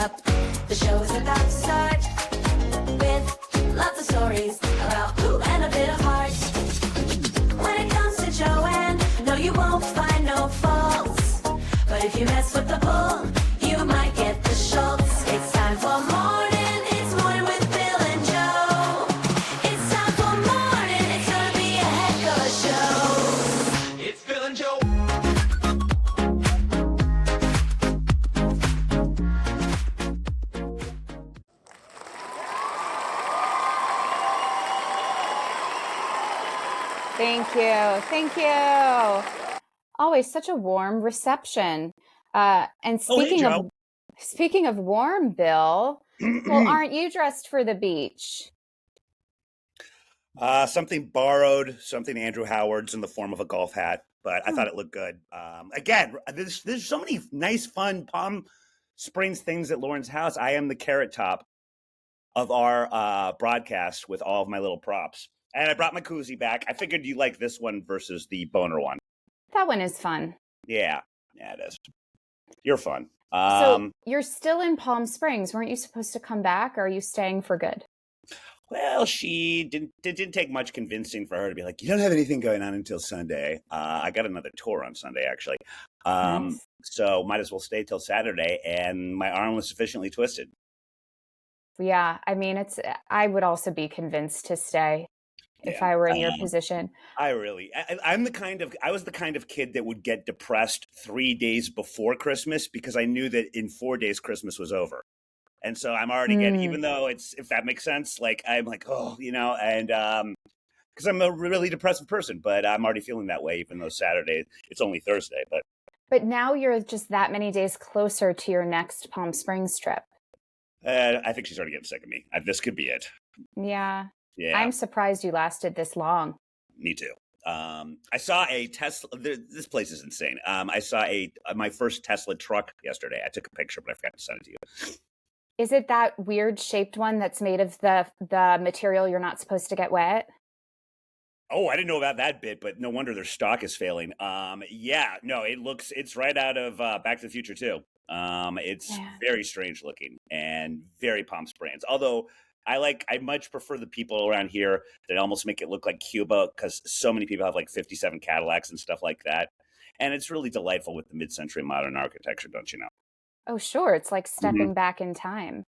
up. The show is about to start with lots of stories about who and a bit of heart. When it comes to Joanne, no, you won't find no faults. But if you mess with the bull, you might get the Schultz. It's time for Mornin'. It's Morning with Bill and Joe. It's time for Mornin'. It's gonna be a heck of a show. It's Bill and Joe. Thank you. Thank you. Always such a warm reception. And Hey, speaking Joe. of speaking of warm, Bill, well, aren't you dressed for the beach? Something borrowed, something Andrew Howard's in the form of a golf hat, but I thought it looked good. Again, there's so many nice, fun Palm Springs things at Lauren's house. I am the carrot top of our broadcast with all of my little props. And I brought my koozie back. I figured you like this one versus the boner one. That one is fun. Yeah, it is. You're fun. So you're still in Palm Springs. Weren't you supposed to come back, or are you staying for good? Well, it didn't take much convincing for her to be like, you don't have anything going on until Sunday. I got another tour on Sunday, actually. Nice. So might as well stay till Saturday. And my arm was sufficiently twisted. Yeah, I mean, I would also be convinced to stay if Yeah. I were in your position. I was the kind of kid that would get depressed 3 days before Christmas because I knew that in 4 days Christmas was over. And so I'm already getting, even though if that makes sense, like I'm like, oh, and because I'm a really depressive person, but I'm already feeling that way, even though Saturday, it's only Thursday. But now you're just that many days closer to your next Palm Springs trip. I think she's already getting sick of me. This could be it. Yeah. Yeah. I'm surprised you lasted this long. Me too. I saw a Tesla. This place is insane. I saw my first Tesla truck yesterday. I took a picture, but I forgot to send it to you. Is it that weird shaped one that's made of the material you're not supposed to get wet? Oh, I didn't know about that bit, but no wonder their stock is failing. Yeah, no, it's right out of Back to the Future too. It's very strange looking and very Palm Springs. Although I much prefer the people around here that almost make it look like Cuba because so many people have like 57 Cadillacs and stuff like that. And it's really delightful with the mid-century modern architecture, don't you know? Oh, sure. It's like stepping back in time.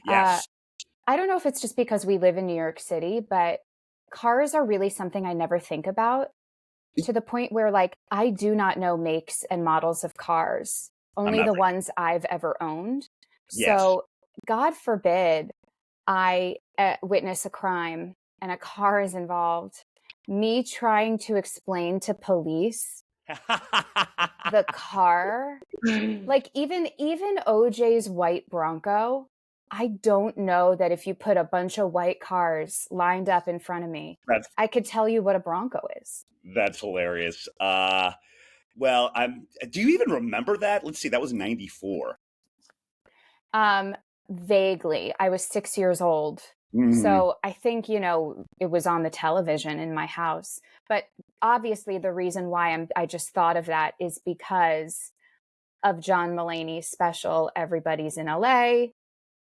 Yes. I don't know if it's just because we live in New York City, but cars are really something I never think about, to the point where like I do not know makes and models of cars, only the ones I've ever owned. Yes. So God forbid I witness a crime and a car is involved. Me trying to explain to police the car, like even OJ's white Bronco, I don't know that if you put a bunch of white cars lined up in front of me, I could tell you what a Bronco is. That's hilarious. Well, do you even remember that? Let's see, that was 94. Vaguely. I was 6 years old. So I think, it was on the television in my house. But obviously the reason why I just thought of that is because of John Mulaney's special, Everybody's in LA,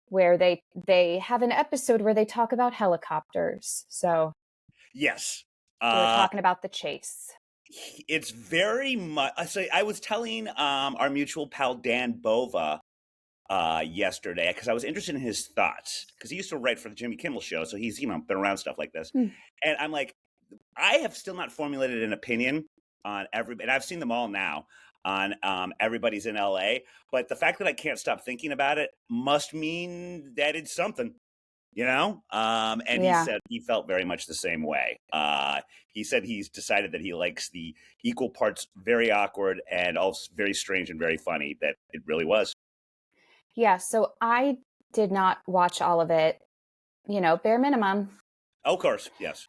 where they have an episode where they talk about helicopters. So yes, we're talking about the chase. It's very much. So I was telling our mutual pal Dan Bova yesterday because I was interested in his thoughts because he used to write for the Jimmy Kimmel Show, so he's been around stuff like this. And I'm like, I have still not formulated an opinion on and I've seen them all now on Everybody's in LA, but the fact that I can't stop thinking about it must mean that it's something. And he said he felt very much the same way. He said he's decided that he likes the equal parts very awkward and also very strange and very funny that it really was. Yeah, so I did not watch all of it, bare minimum. Oh, of course, yes.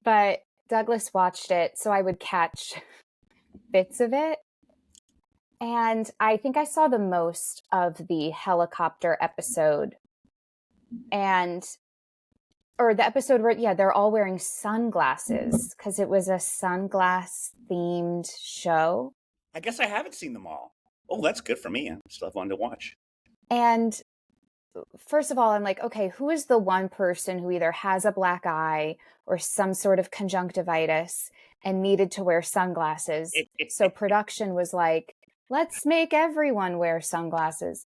But Douglas watched it, so I would catch bits of it. And I think I saw the most of the helicopter episode. Or the episode where, they're all wearing sunglasses because it was a sunglass themed show. I guess I haven't seen them all. Oh, that's good for me. I still have one to watch. And first of all, I'm like, okay, who is the one person who either has a black eye or some sort of conjunctivitis and needed to wear sunglasses? So production was like, let's make everyone wear sunglasses.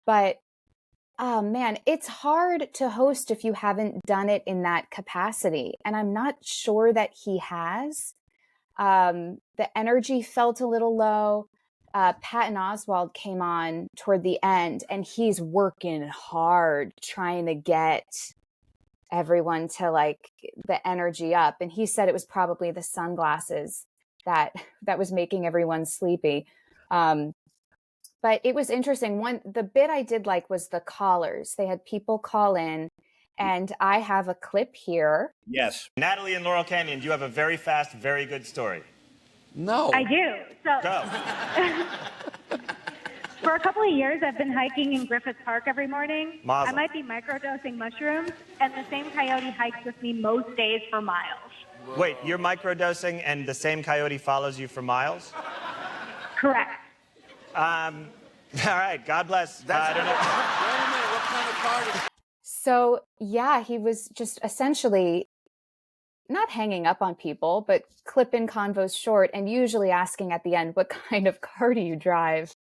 But oh man, it's hard to host if you haven't done it in that capacity. And I'm not sure that he has. The energy felt a little low. Patton Oswalt came on toward the end, and he's working hard trying to get everyone to like the energy up. And he said it was probably the sunglasses that was making everyone sleepy. But it was interesting. The bit I did like was the callers. They had people call in, and I have a clip here. Yes. Natalie in Laurel Canyon, do you have a very fast, very good story? No. I do. So Go. for a couple of years, I've been hiking in Griffith Park every morning. Mazel. I might be microdosing mushrooms, and the same coyote hikes with me most days for miles. Wait, you're microdosing and the same coyote follows you for miles? Correct. All right, God bless. I don't know. Wait a minute, what kind of card is... So yeah, he was just essentially not hanging up on people, but clipping convos short and usually asking at the end, what kind of car do you drive?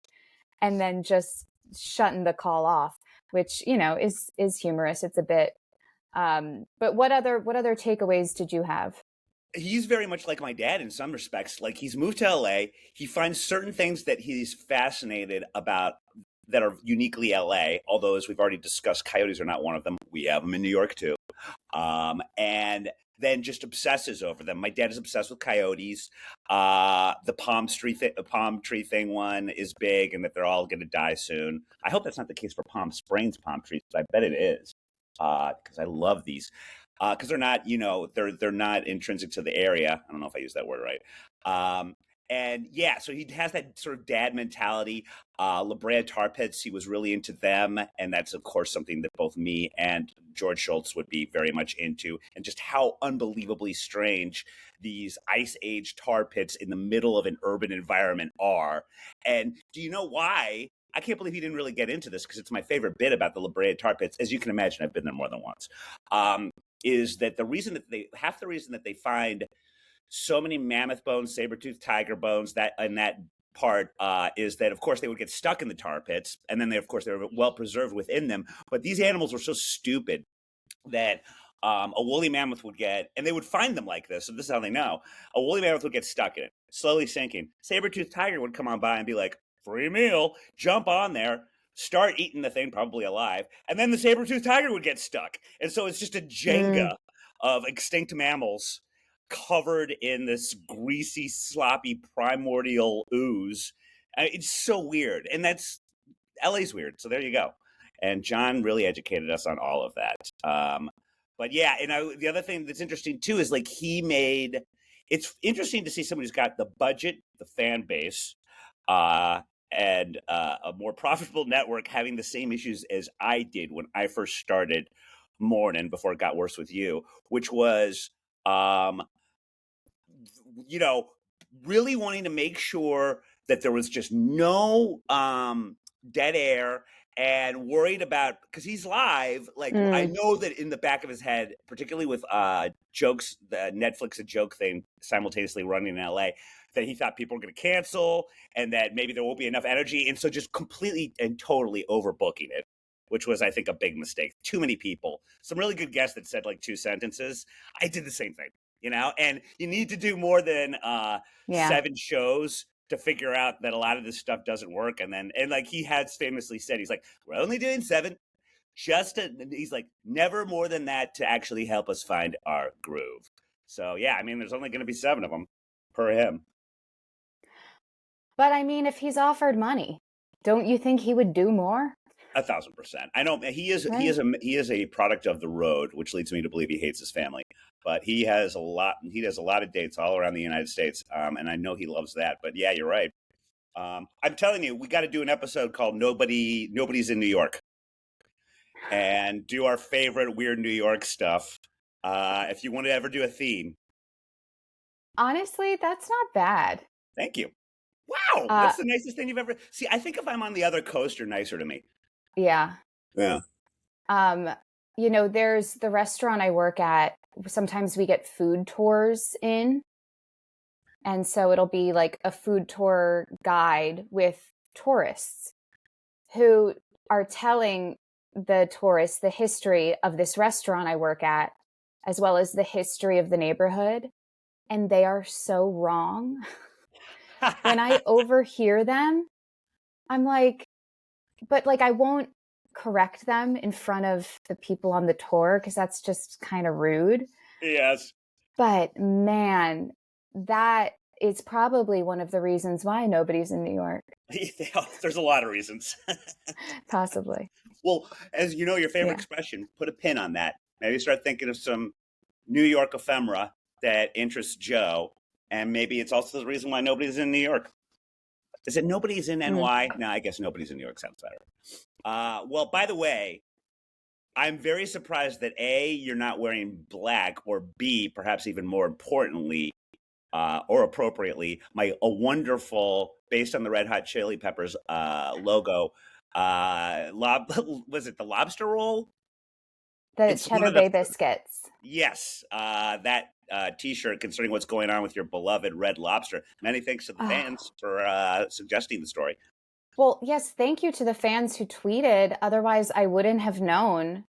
And then just shutting the call off, which, you know, is humorous. It's a bit, but what other takeaways did you have? He's very much like my dad in some respects. Like, he's moved to LA. He finds certain things that he's fascinated about that are uniquely LA, although, as we've already discussed, coyotes are not one of them. We have them in New York too. And then just obsesses over them. My dad is obsessed with coyotes. The palm tree thing one is big, and that they're all going to die soon. I hope that's not the case for Palm Springs palm trees, but I bet it is, because I love these. Because they're not, you know, they're not intrinsic to the area. I don't know if I used that word right. And yeah, so he has that sort of dad mentality. La Brea tar pits, he was really into them, and that's of course something that both me and George Schultz would be very much into. And just how unbelievably strange these ice age tar pits in the middle of an urban environment are. And do you know why? I can't believe he didn't really get into this, because it's my favorite bit about the La Brea tar pits. As you can imagine, I've been there more than once. Is that half the reason that they find so many mammoth bones, saber-toothed tiger bones that part is that, of course, they would get stuck in the tar pits, and then they were well preserved within them. But these animals were so stupid that a woolly mammoth would get, and they would find them like this. So this is how they know. A woolly mammoth would get stuck in it, slowly sinking. Saber-toothed tiger would come on by and be like, free meal, jump on there, start eating the thing, probably alive, and then the saber-toothed tiger would get stuck. And so it's just a Jenga of extinct mammals covered in this greasy, sloppy, primordial ooze. It's so weird. And LA's weird. So there you go. And John really educated us on all of that. But yeah, the other thing that's interesting too is, like, it's interesting to see someone who's got the budget, the fan base, and a more profitable network having the same issues as I did when I first started Mornin, before it got worse with you, which was, really wanting to make sure that there was just no dead air, and worried about, because he's live, like, I know that in the back of his head, particularly with jokes, the Netflix a joke thing simultaneously running in LA, that he thought people were going to cancel, and that maybe there won't be enough energy, and so just completely and totally overbooking it, which was, I think, a big mistake. Too many people. Some really good guests that said like 2 sentences. I did the same thing, and you need to do more than 7 shows to figure out that a lot of this stuff doesn't work. And like he has famously said, he's like, we're only doing 7. He's like, never more than that to actually help us find our groove. So yeah, I mean, there's only going to be 7 of them per him. But I mean, if he's offered money, don't you think he would do more? 1,000%. I know he is. Right. He is a product of the road, which leads me to believe he hates his family. But he has a lot. He does a lot of dates all around the United States, and I know he loves that. But yeah, you're right. I'm telling you, we got to do an episode called "Nobody's in New York," and do our favorite weird New York stuff. If you want to ever do a theme, honestly, that's not bad. Thank you. Wow, Uh, that's the nicest thing you've ever. See, I think if I'm on the other coast, you're nicer to me. yeah. Yeah. There's the restaurant I work at. Sometimes we get food tours in. And so it'll be like a food tour guide with tourists who are telling the tourists the history of this restaurant I work at, as well as the history of the neighborhood. And they are so wrong. When I overhear them, I'm like, but like, I won't correct them in front of the people on the tour because that's just kind of rude. Yes. But man, that is probably one of the reasons why nobody's in New York. There's a lot of reasons. Possibly. Well, as you know, your favorite Yeah. expression, put a pin on that. Maybe start thinking of some New York ephemera that interests Joe. And maybe it's also the reason why nobody's in New York. Is it nobody's in NY? No, I guess nobody's in New York sounds better. Well, by the way, I'm very surprised that A, you're not wearing black, or B, perhaps even more importantly, or appropriately, a wonderful, based on the Red Hot Chili Peppers logo, was it the lobster roll? The It's one Cheddar of the Bay biscuits. Yes, that T-shirt. Concerning what's going on with your beloved Red Lobster, many thanks to the fans for suggesting the story. Well, yes, thank you to the fans who tweeted. Otherwise, I wouldn't have known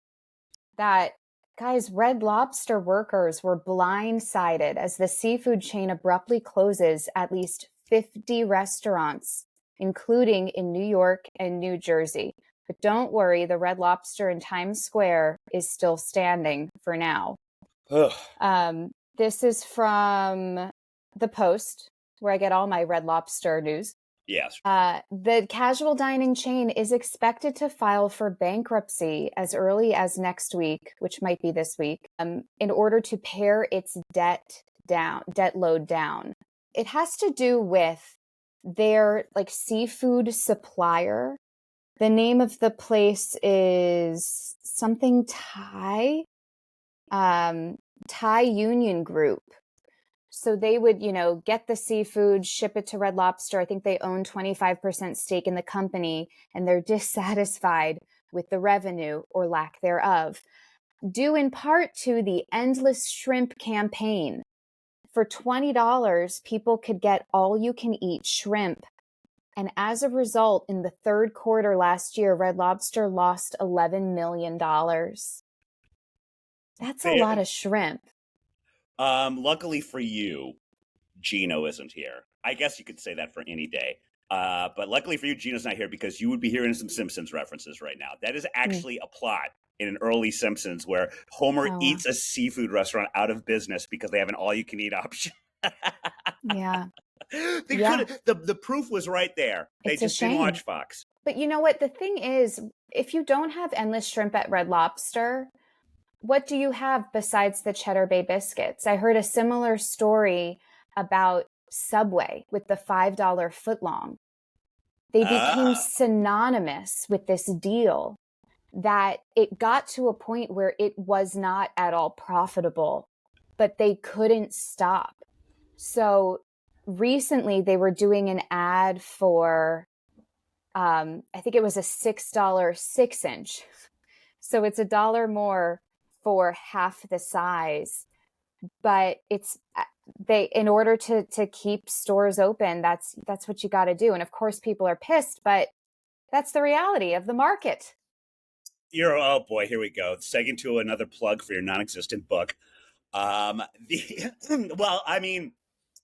that, guys, Red Lobster workers were blindsided as the seafood chain abruptly closes at least 50 restaurants, including in New York and New Jersey. But don't worry, the Red Lobster in Times Square is still standing for now. This is from The Post, where I get all my Red Lobster news. Yes. The casual dining chain is expected to file for bankruptcy as early as next week, which might be this week, in order to pare its debt load down. It has to do with their seafood supplier. The name of the place is something Thai, Thai Union Group. So they would, get the seafood, ship it to Red Lobster. I think they own 25% stake in the company, and they're dissatisfied with the revenue or lack thereof, due in part to the Endless Shrimp campaign. For $20, people could get all-you-can-eat shrimp. And as a result, in the third quarter last year, Red Lobster lost $11 million. That's a lot of shrimp. Luckily for you, Gino isn't here. I guess you could say that for any day. But luckily for you, Gino's not here because you would be hearing some Simpsons references right now. That is actually a plot in an early Simpsons where Homer eats a seafood restaurant out of business because they have an all-you-can-eat option. Yeah. The proof was right there. They just didn't watch Fox. But you know what? The thing is, if you don't have endless shrimp at Red Lobster, what do you have besides the Cheddar Bay biscuits? I heard a similar story about Subway with the $5 footlong. They became synonymous with this deal that it got to a point where it was not at all profitable, but they couldn't stop. So recently they were doing an ad for, I think it was a $6 6-inch. So it's $1 more for half the size, but in order to keep stores open, that's what you got to do. And of course people are pissed, but that's the reality of the market. Oh boy, here we go. Second to another plug for your non-existent book. Well, I mean,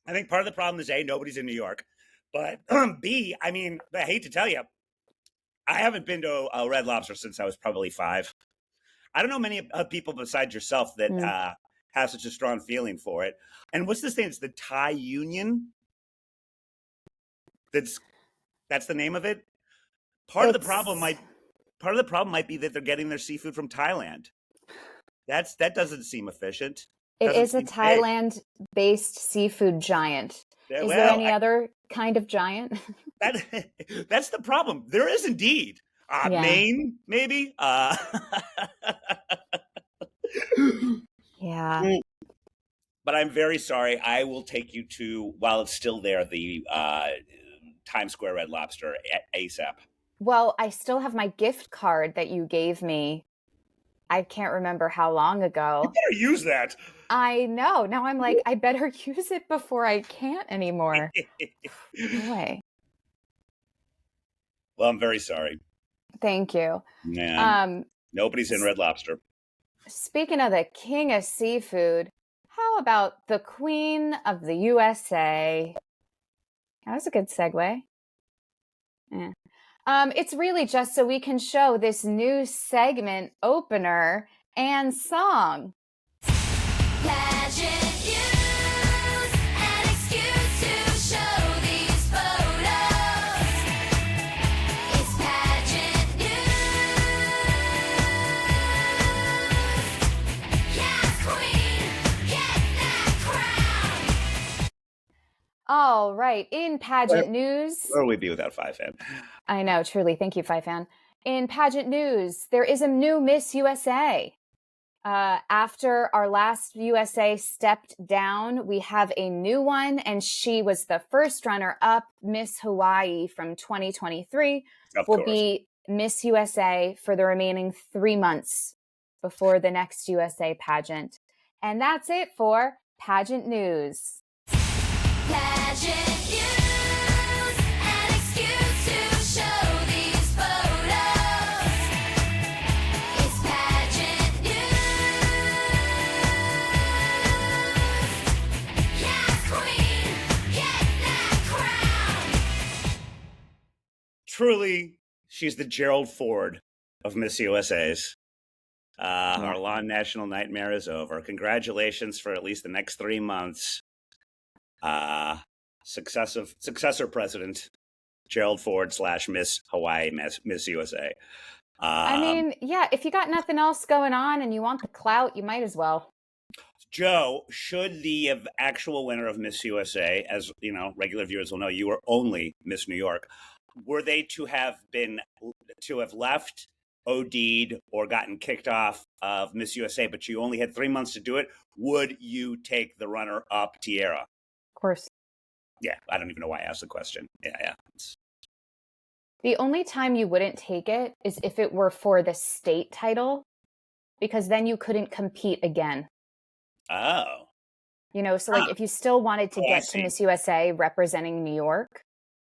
I think part of the problem is A, nobody's in New York, but B, I mean, I hate to tell you, I haven't been to a Red Lobster since I was probably 5. I don't know many people besides yourself that have such a strong feeling for it. And what's this thing? It's the Thai Union. That's the name of it. Part of the problem might be that they're getting their seafood from Thailand. That doesn't seem efficient. It is a Thailand-based seafood giant. Is there any other kind of giant? That's the problem. There is indeed. Maine, maybe. Yeah. But I'm very sorry. I will take you to, while it's still there, the Times Square Red Lobster ASAP. Well, I still have my gift card that you gave me. I can't remember how long ago. You better use that. I know. Now I'm like, I better use it before I can't anymore. Boy, Well, I'm very sorry. thank you. Man, nobody's in Red Lobster. Speaking of the king of seafood, how about the queen of the USA? That was a good segue. Yeah. It's really just so we can show this new segment opener and song. Pageant news, an excuse to show these photos. It's pageant news. Yes, queen, get that crown. All right, in pageant news. Where would we be without Five Fan? I know, truly. Thank you, Fan. In pageant news, there is a new Miss USA. After our last USA stepped down, we have a new one, and she was the first runner-up. Miss Hawaii from 2023 will be Miss USA for the remaining 3 months before the next USA pageant. And that's it for pageant news. Pageant news, an excuse to show these photos. It's pageant news. Yes, queen, get that crown. Truly, she's the Gerald Ford of Miss USA's. Our long national nightmare is over. Congratulations for at least the next 3 months. Successor president Gerald Ford / Miss Hawaii, Miss USA. I mean, yeah, if you got nothing else going on and you want the clout, you might as well. Joe, should the actual winner of Miss USA, as you know, regular viewers will know, you were only Miss New York. Were they to have left, OD'd, or gotten kicked off of Miss USA, but you only had 3 months to do it, would you take the runner-up tiara? Of course. Yeah, I don't even know why I asked the question. Yeah. The only time you wouldn't take it is if it were for the state title, because then you couldn't compete again. Oh. You know, so like if you still wanted to get to Miss USA representing New York,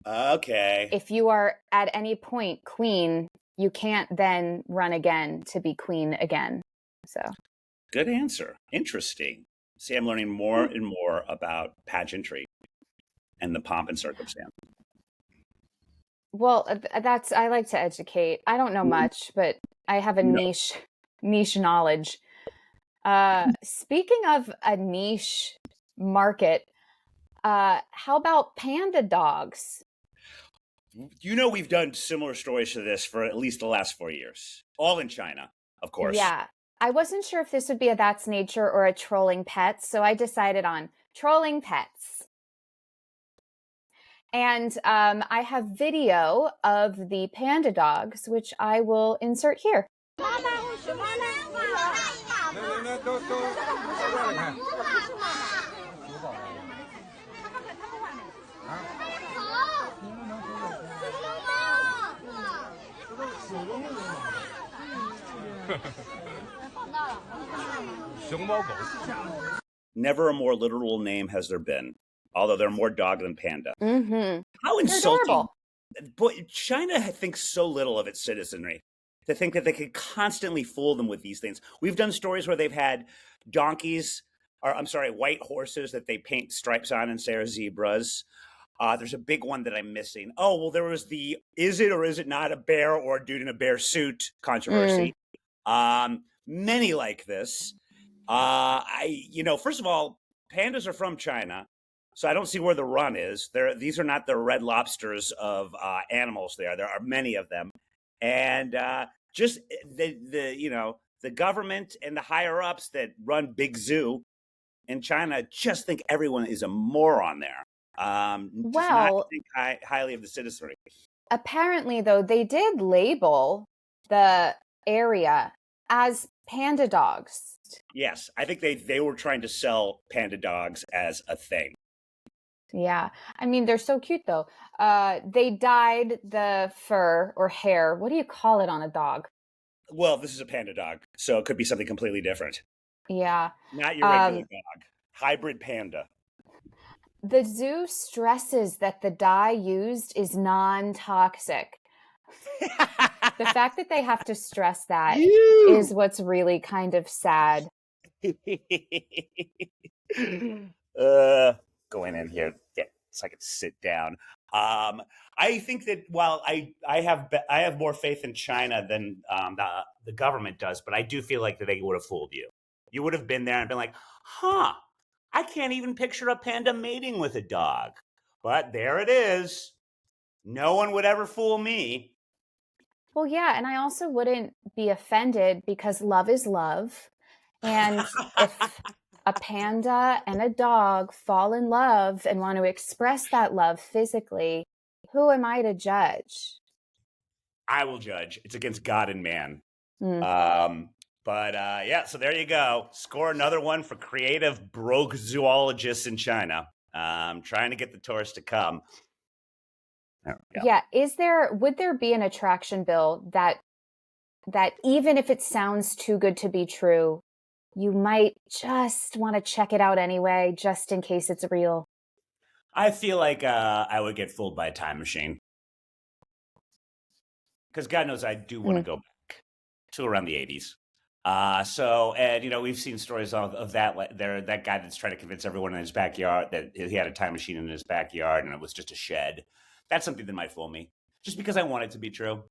okay. if you are at any point queen, you can't then run again to be queen again. So good answer. Interesting. See, I'm learning more and more about pageantry and the pomp and circumstance. Well, I like to educate. I don't know much, but I have a niche knowledge. Speaking of a niche market, how about Panda Dogs? You know, we've done similar stories to this for at least the last 4 years, all in China, of course. Yeah. I wasn't sure if this would be a That's Nature or a Trolling Pets, so I decided on Trolling Pets. And I have video of the Panda Dogs, which I will insert here. Never a more literal name has there been, although they're more dog than panda. Mm-hmm. How insulting. Adorable. Boy, China thinks so little of its citizenry to think that they could constantly fool them with these things. We've done stories where they've had white horses that they paint stripes on and say are zebras. There's a big one that I'm missing. Oh, well, there was the is it or is it not a bear or a dude in a bear suit controversy. Many like this. First of all, pandas are from China, so I don't see where the run is. These are not the Red Lobsters of animals. There are many of them, and just the government and the higher ups that run Big Zoo in China just think everyone is a moron there. Not think highly of the citizenry. Apparently, though, they did label the area as Panda Dogs. Yes, I think they were trying to sell Panda Dogs as a thing. Yeah. I mean, they're so cute though. They dyed the fur or hair. What do you call it on a dog? Well, this is a panda dog, so it could be something completely different. Yeah. Not your regular Um, dog. Hybrid panda. the zoo stresses that the dye used is non-toxic. The fact that they have to stress that is what's really kind of sad. Going in here, yeah, so I could sit down. I think that while I have more faith in China than the government does, but I do feel like that they would have fooled you. You would have been there and been like, "Huh, I can't even picture a panda mating with a dog," but there it is. No one would ever fool me. Well, yeah, and I also wouldn't be offended because love is love. And if a panda and a dog fall in love and want to express that love physically, who am I to judge? I will judge. It's against God and man. Mm. But yeah, so there you go. Score another one for creative broke zoologists in China. Trying to get the tourists to come. Yeah, would there be an attraction bill that even if it sounds too good to be true, you might just want to check it out anyway, just in case it's real? I feel like I would get fooled by a time machine. Because God knows I do want to go back to around the 80s. And we've seen stories of that guy that's trying to convince everyone in his backyard that he had a time machine in his backyard and it was just a shed. That's something that might fool me, just because I want it to be true.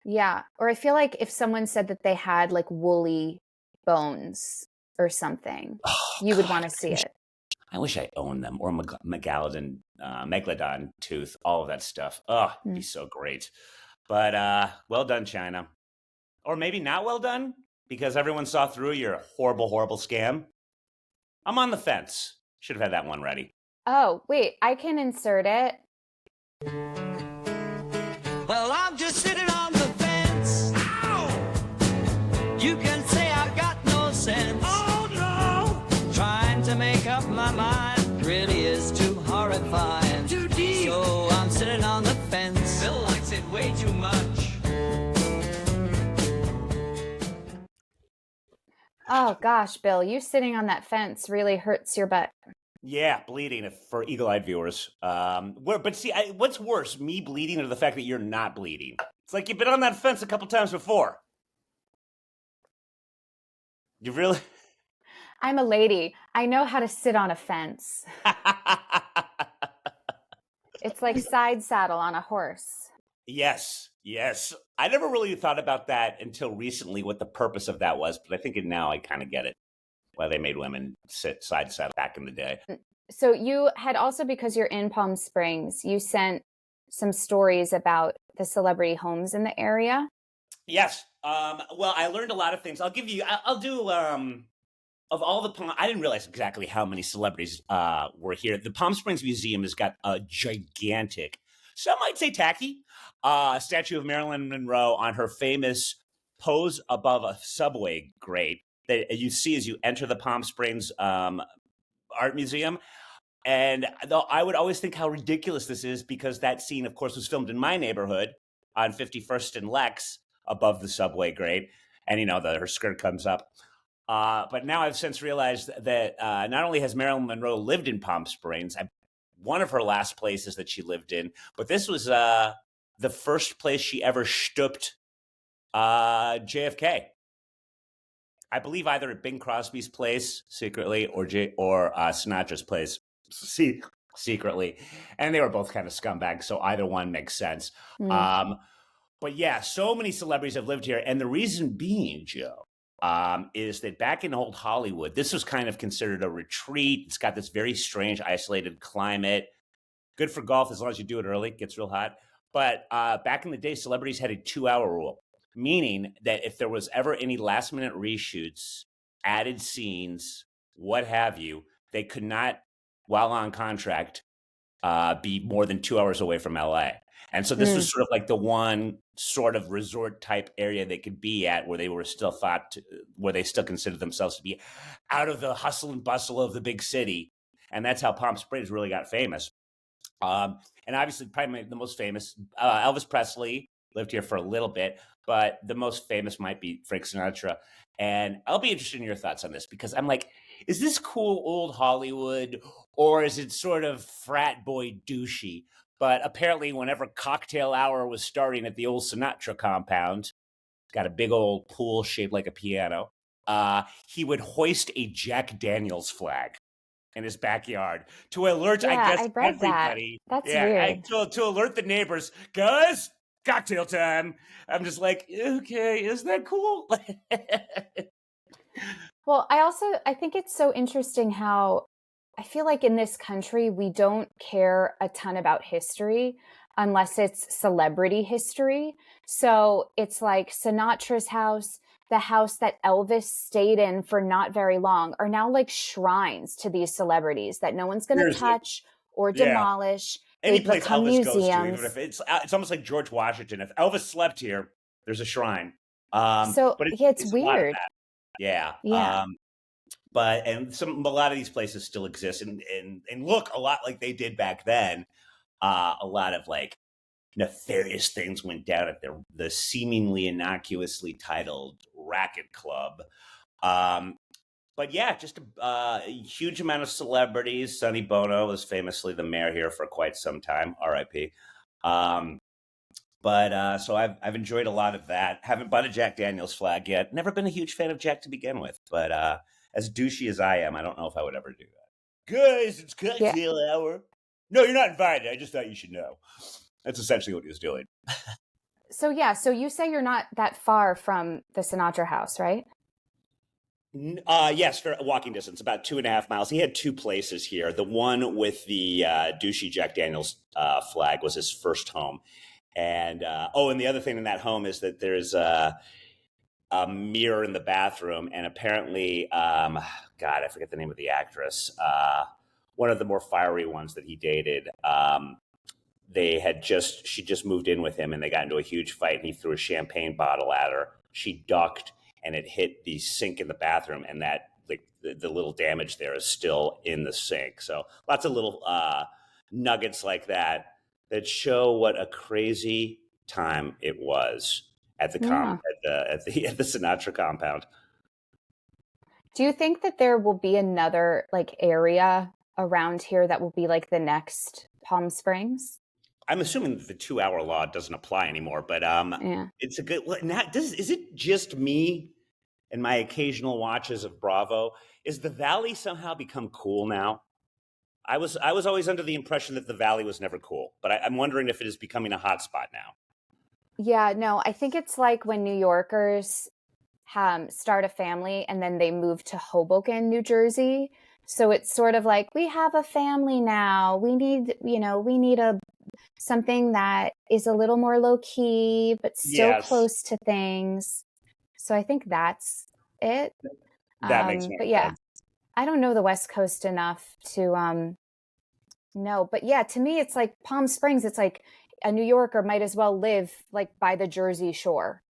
Yeah, or I feel like if someone said that they had like woolly bones or something, you would want to see it. I wish I owned them, or megalodon tooth, all of that stuff. Oh, it'd be so great. But well done, China. Or maybe not well done, because everyone saw through your horrible, horrible scam. I'm on the fence. Should have had that one ready. Oh, wait, I can insert it. Well, I'm just sitting on the fence. Ow! You can say I've got no sense. Oh, no! Trying to make up my mind really is too horrifying. Too deep. So I'm sitting on the fence. Bill likes it way too much. Oh, gosh, Bill, you sitting on that fence really hurts your butt. Yeah, bleeding for eagle-eyed viewers. But see, what's worse, me bleeding or the fact that you're not bleeding? It's like you've been on that fence a couple times before. You really? I'm a lady. I know how to sit on a fence. It's like side saddle on a horse. Yes. I never really thought about that until recently, what the purpose of that was, but I think now I kind of get it. Why they made women sit side saddle back in the day. So you had also, because you're in Palm Springs, you sent some stories about the celebrity homes in the area. Yes. Well, I learned a lot of things. I'll do of all the I didn't realize exactly how many celebrities were here. The Palm Springs Museum has got a gigantic, some might say tacky, statue of Marilyn Monroe on her famous pose above a subway grate that you see as you enter the Palm Springs Art Museum. And though I would always think how ridiculous this is, because that scene, of course, was filmed in my neighborhood on 51st and Lex above the subway grate. And, her skirt comes up. But now I've since realized that not only has Marilyn Monroe lived in Palm Springs, one of her last places that she lived in, but this was the first place she ever stooped JFK. I believe either at Bing Crosby's place secretly or Sinatra's place secretly. And they were both kind of scumbags, so either one makes sense. But yeah, so many celebrities have lived here. And the reason being, Joe, is that back in old Hollywood, this was kind of considered a retreat. It's got this very strange, isolated climate. Good for golf as long as you do it early. It gets real hot. But back in the day, celebrities had a 2-hour rule, meaning that if there was ever any last-minute reshoots, added scenes, what have you, they could not, while on contract, be more than 2 hours away from LA. And so this was sort of like the one sort of resort type area they could be at where they were still where they still considered themselves to be out of the hustle and bustle of the big city. and that's how Palm Springs really got famous. And obviously, probably the most famous, Elvis Presley lived here for a little bit, but the most famous might be Frank Sinatra. And I'll be interested in your thoughts on this because I'm like, is this cool old Hollywood or is it sort of frat boy douchey? But apparently, whenever cocktail hour was starting at the old Sinatra compound, got a big old pool shaped like a piano, he would hoist a Jack Daniels flag in his backyard to alert, I Yeah, guess, I read that. everybody. That's weird. To alert the neighbors, guys, cocktail time. I'm just like, okay, is that cool? Well, I think it's so interesting how I feel like in this country, we don't care a ton about history unless it's celebrity history. So it's like Sinatra's house, the house that Elvis stayed in for not very long, are now like shrines to these celebrities that no one's going to Seriously. touch or Yeah. demolish. Any They place become Elvis goes to, even museums. if it's almost like George Washington. If Elvis slept here, there's a shrine. So But yeah, it's a lot of weird. that. Yeah. Yeah. But a lot of these places still exist and look a lot like they did back then. A lot of like nefarious things went down at the seemingly innocuously titled Racket Club. But yeah, just a huge amount of celebrities. Sonny Bono was famously the mayor here for quite some time. R.I.P. So I've enjoyed a lot of that. Haven't bought a Jack Daniels flag yet. Never been a huge fan of Jack to begin with. But as douchey as I am, I don't know if I would ever do that. Guys, it's cocktail hour. No, you're not invited. I just thought you should know. That's essentially what he was doing. So you say you're not that far from the Sinatra house, right? Yes, for walking distance, about 2.5 miles. He had two places here. The one with the douchey Jack Daniels flag was his first home. And and the other thing in that home is that there's a mirror in the bathroom, and apparently, God, I forget the name of the actress. One of the more fiery ones that he dated. She just moved in with him, and they got into a huge fight. And he threw a champagne bottle at her. She ducked, and it hit the sink in the bathroom, and that like the little damage there is still in the sink. So lots of little nuggets like that show what a crazy time it was at the Sinatra compound. Do you think that there will be another like area around here that will be like the next Palm Springs? I'm assuming that the 2-hour law doesn't apply anymore, but it's a good. Is it just me and my occasional watches of Bravo? Is the Valley somehow become cool now? I was always under the impression that the Valley was never cool, but I'm wondering if it is becoming a hot spot now. Yeah, no, I think it's like when New Yorkers start a family and then they move to Hoboken, New Jersey. So it's sort of like, we have a family now. We need something that is a little more low key, but still close to things. So I think that's it. That makes sense. But yeah, I don't know the West Coast enough to know. But yeah, to me, it's like Palm Springs. It's like a New Yorker might as well live like by the Jersey Shore.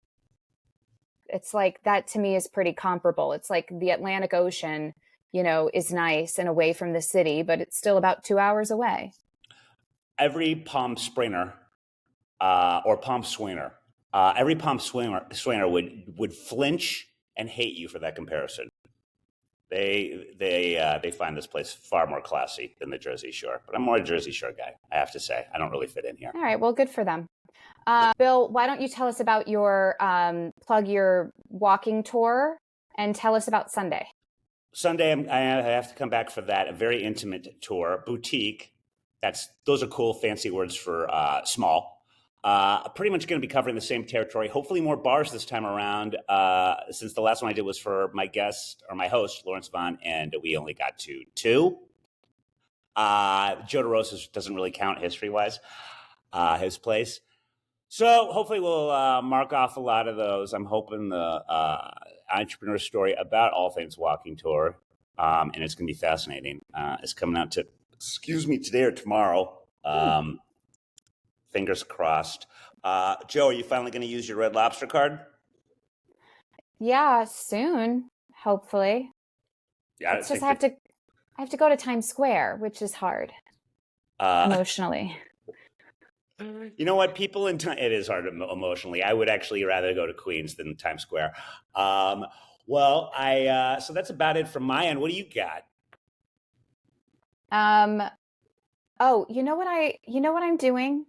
It's like that to me is pretty comparable. It's like the Atlantic Ocean, is nice and away from the city, but it's still about 2 hours away. Every Palm Springer or Palm Swinger, every Palm Swinger would flinch and hate you for that comparison. They find this place far more classy than the Jersey Shore, but I'm more a Jersey Shore guy. I have to say, I don't really fit in here. All right, well, good for them. Bill, why don't you tell us about plug your walking tour and tell us about Sunday. Sunday, I have to come back for that. A very intimate tour, boutique. Those are cool, fancy words for small. Pretty much going to be covering the same territory. Hopefully, more bars this time around. Since the last one I did was for my guest or my host, Lawrence Vaughn, and we only got to 2. Joe DeRosa doesn't really count history-wise. His place. So hopefully we'll mark off a lot of those. I'm hoping the entrepreneur story about all things walking tour, and it's going to be fascinating. It's coming out today or tomorrow. Fingers crossed. Joe, are you finally going to use your Red Lobster card? Yeah, soon, hopefully. Yeah, I I have to go to Times Square, which is hard emotionally. You know what? People in it is hard emotionally. I would actually rather go to Queens than Times Square. Well, so that's about it from my end. What do you got? Oh, you know what I'm doing?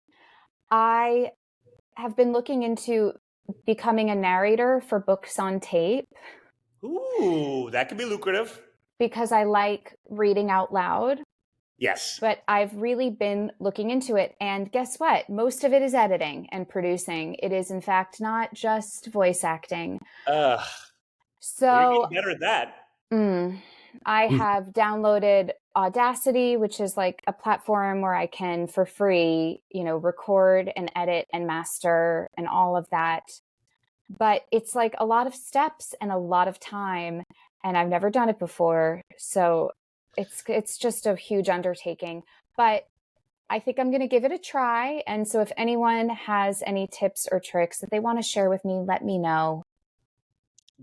I have been looking into becoming a narrator for books on tape Ooh, that could be lucrative. because I like reading out loud. Yes. But I've really been looking into it. And guess what? Most of it is editing and producing. It is, in fact, not just voice acting. You're So getting better at that. I have downloaded Audacity, which is like a platform where I can, for free, record and edit and master and all of that. But it's like a lot of steps and a lot of time. And I've never done it before. So it's just a huge undertaking, but I think I'm going to give it a try. And so if anyone has any tips or tricks that they want to share with me, let me know,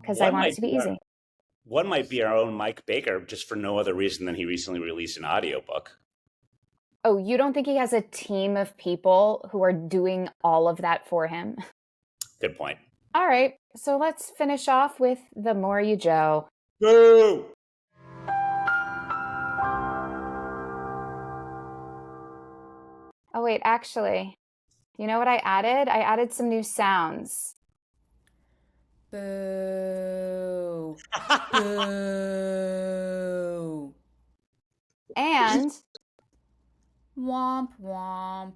because I want it to be easy. One might be our own Mike Baker, just for no other reason than he recently released an audiobook. Oh, you don't think he has a team of people who are doing all of that for him? Good point. All right, so let's finish off with The More You Joe. Boo! Oh, wait, actually, you know what I added? I added some new sounds. Boo. Boo. And womp womp.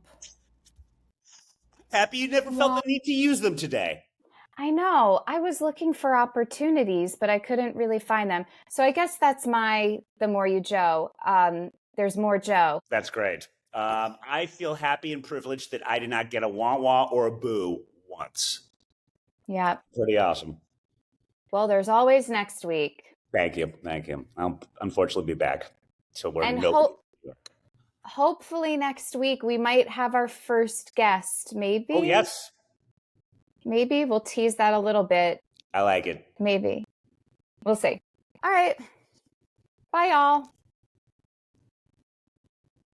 Happy you never felt the need to use them today. I know. I was looking for opportunities, but I couldn't really find them. So I guess that's The More You Joe. There's more Joe. That's great. I feel happy and privileged that I did not get a wah-wah or a boo once. Yeah. Pretty awesome. Well, there's always next week. Thank you. I'll unfortunately be back. So we're And hopefully next week we might have our first guest, maybe. Oh, yes. Maybe we'll tease that a little bit. I like it. Maybe. We'll see. All right. Bye, y'all.